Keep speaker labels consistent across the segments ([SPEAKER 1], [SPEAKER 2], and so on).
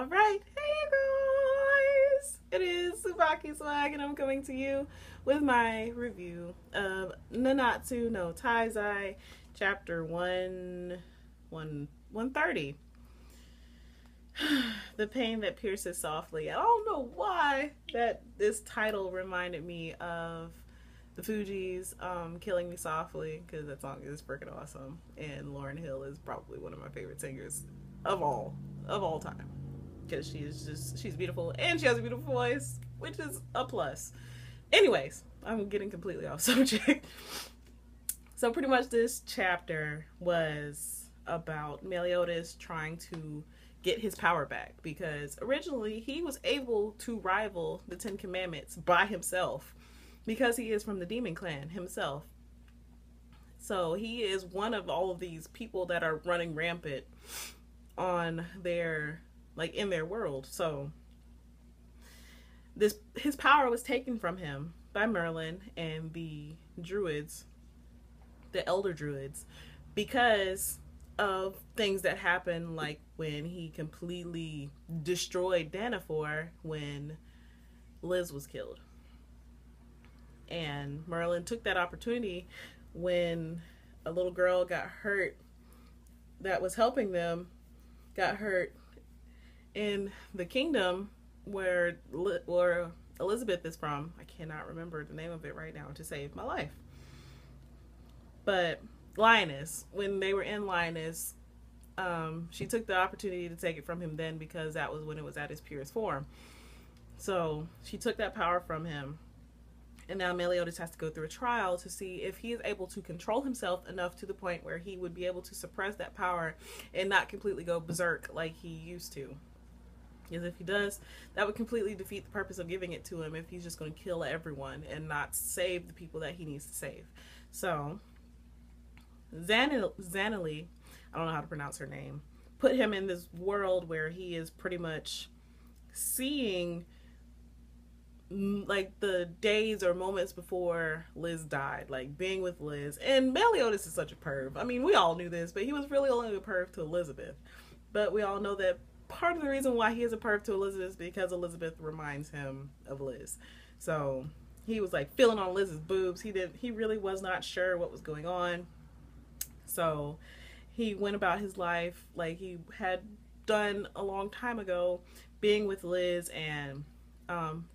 [SPEAKER 1] All right, hey guys, it is TsubakiSwagg, and I'm coming to you with my review of Nanatsu no Taizai, chapter 130. The pain that pierces softly. I don't know why that this title reminded me of the Fugees, Killing Me Softly, because that song is freaking awesome, and Lauryn Hill is probably one of my favorite singers of all time, because she's beautiful and she has a beautiful voice, which is a plus. Anyways, I'm getting completely off subject. So pretty much this chapter was about Meliodas trying to get his power back, because originally he was able to rival the Ten Commandments by himself, because he is from the demon clan himself. So he is one of all of these people that are running rampant on their, like, in their world. So his power was taken from him by Merlin and the druids, the elder druids, because of things that happened, like when he completely destroyed Danafor when Liz was killed. And Merlin took that opportunity when a little girl got hurt that was helping them, got hurt in the kingdom where Elizabeth is from. I cannot remember the name of it right now to save my life. But Lioness, when they were in Lioness, she took the opportunity to take it from him then, because that was when it was at its purest form. So she took that power from him. And now Meliodas has to go through a trial to see if he is able to control himself enough to the point where he would be able to suppress that power and not completely go berserk like he used to. Because if he does, that would completely defeat the purpose of giving it to him, if he's just going to kill everyone and not save the people that he needs to save. So Zanili, I don't know how to pronounce her name, put him in this world where he is pretty much seeing, like, the days or moments before Liz died, like being with Liz. And Meliodas is such a perv. I mean, we all knew this, but he was really only a perv to Elizabeth. But we all know that part of the reason why he is a perv to Elizabeth is because Elizabeth reminds him of Liz. So he was like feeling on Liz's boobs. He really was not sure what was going on. So he went about his life like he had done a long time ago, being with Liz and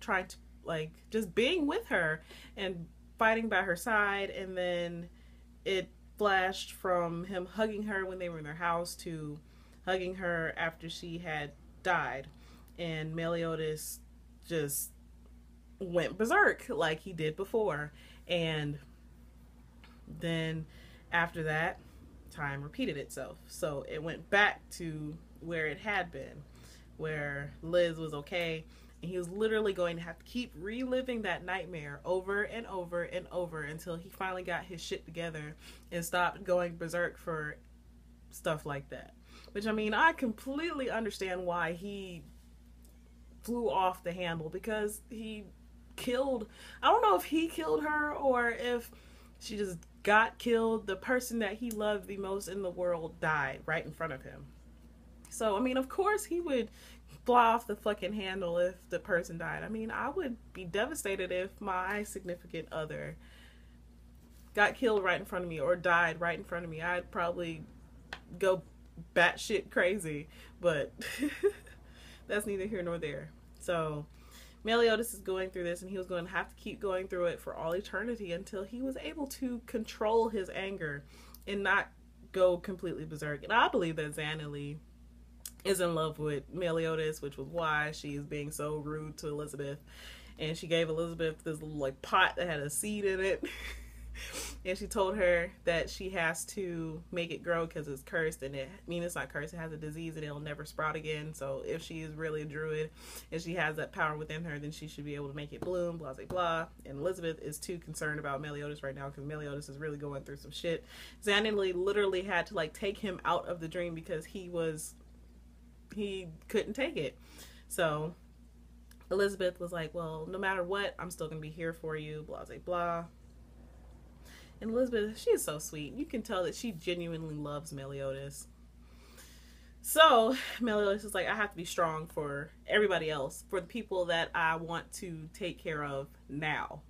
[SPEAKER 1] trying to, like, just being with her and fighting by her side. And then it flashed from him hugging her when they were in their house to hugging her after she had died, and Meliodas just went berserk like he did before. And then after that, time repeated itself. So it went back to where it had been, where Liz was okay, and he was literally going to have to keep reliving that nightmare over and over and over until he finally got his shit together and stopped going berserk for stuff like that. Which, I mean, I completely understand why he flew off the handle, because he killed, I don't know if he killed her or if she just got killed. The person that he loved the most in the world died right in front of him. So, I mean, of course he would fly off the fucking handle if the person died. I mean, I would be devastated if my significant other got killed right in front of me or died right in front of me. I'd probably go batshit crazy, but that's neither here nor there. So Meliodas is going through this, and he was going to have to keep going through it for all eternity until he was able to control his anger and not go completely berserk. And I believe that Zanili is in love with Meliodas, which was why she is being so rude to Elizabeth. And she gave Elizabeth this little, like, pot that had a seed in it. And she told her that she has to make it grow because it's cursed, and it's not cursed, it has a disease and it'll never sprout again. So if she is really a druid and she has that power within her, then she should be able to make it bloom, blah blah blah. And Elizabeth is too concerned about Meliodas right now because Meliodas is really going through some shit. Zanili literally had to, like, take him out of the dream because he couldn't take it. So Elizabeth was like, well, no matter what, I'm still gonna be here for you, blah blah blah. And Elizabeth, she is so sweet. You can tell that she genuinely loves Meliodas. So Meliodas is like, I have to be strong for everybody else, for the people that I want to take care of now.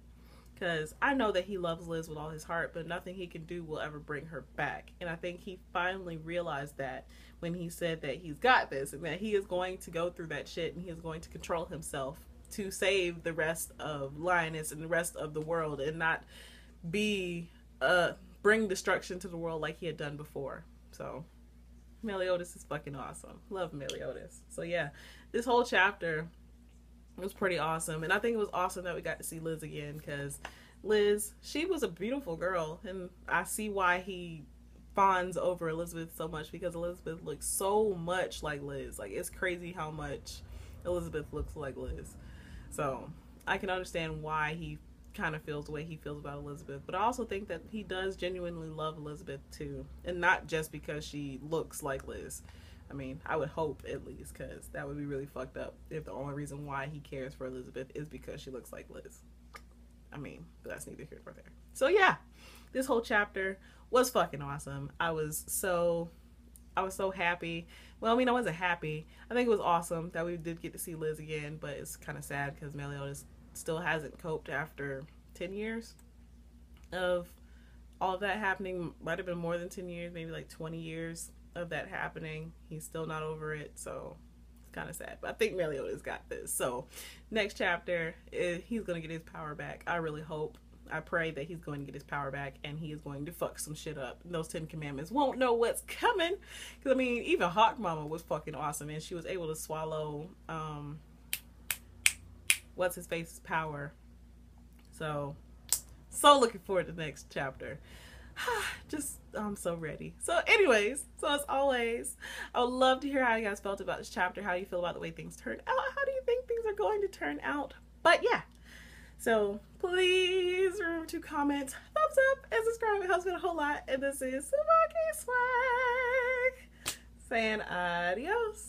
[SPEAKER 1] Because I know that he loves Liz with all his heart, but nothing he can do will ever bring her back. And I think he finally realized that when he said that he's got this and that he is going to go through that shit and he is going to control himself to save the rest of Lioness and the rest of the world and not be bring destruction to the world like he had done before. So Meliodas is fucking awesome. Love Meliodas. So yeah, this whole chapter was pretty awesome, and I think it was awesome that we got to see Liz again, because Liz, she was a beautiful girl, and I see why he fawns over Elizabeth so much, because Elizabeth looks so much like Liz. Like, it's crazy how much Elizabeth looks like Liz. So I can understand why he kind of feels the way he feels about Elizabeth, but I also think that he does genuinely love Elizabeth too, and not just because she looks like Liz. I mean, I would hope, at least, because that would be really fucked up if the only reason why he cares for Elizabeth is because she looks like Liz. I mean, but that's neither here nor there. So yeah, this whole chapter was fucking awesome. I was so happy. Well, I mean, I wasn't happy. I think it was awesome that we did get to see Liz again, but it's kind of sad because Meliodas still hasn't coped after 10 years of all of that happening. Might have been more than 10 years, maybe like 20 years of that happening. He's still not over it, so it's kind of sad. But I think Meliodas got this. So next chapter, he's going to get his power back. I really hope, I pray that he's going to get his power back and he is going to fuck some shit up. And those 10 commandments won't know what's coming. Because, I mean, even Hawk Mama was fucking awesome, and she was able to swallow, what's his face's power. So looking forward to the next chapter. I'm so ready. So anyways, so as always, I would love to hear how you guys felt about this chapter. How do you feel about the way things turned out? How do you think things are going to turn out? But yeah, so please remember to comment, thumbs up, and subscribe. It helps me a whole lot. And this is TsubakiSwagg saying adios.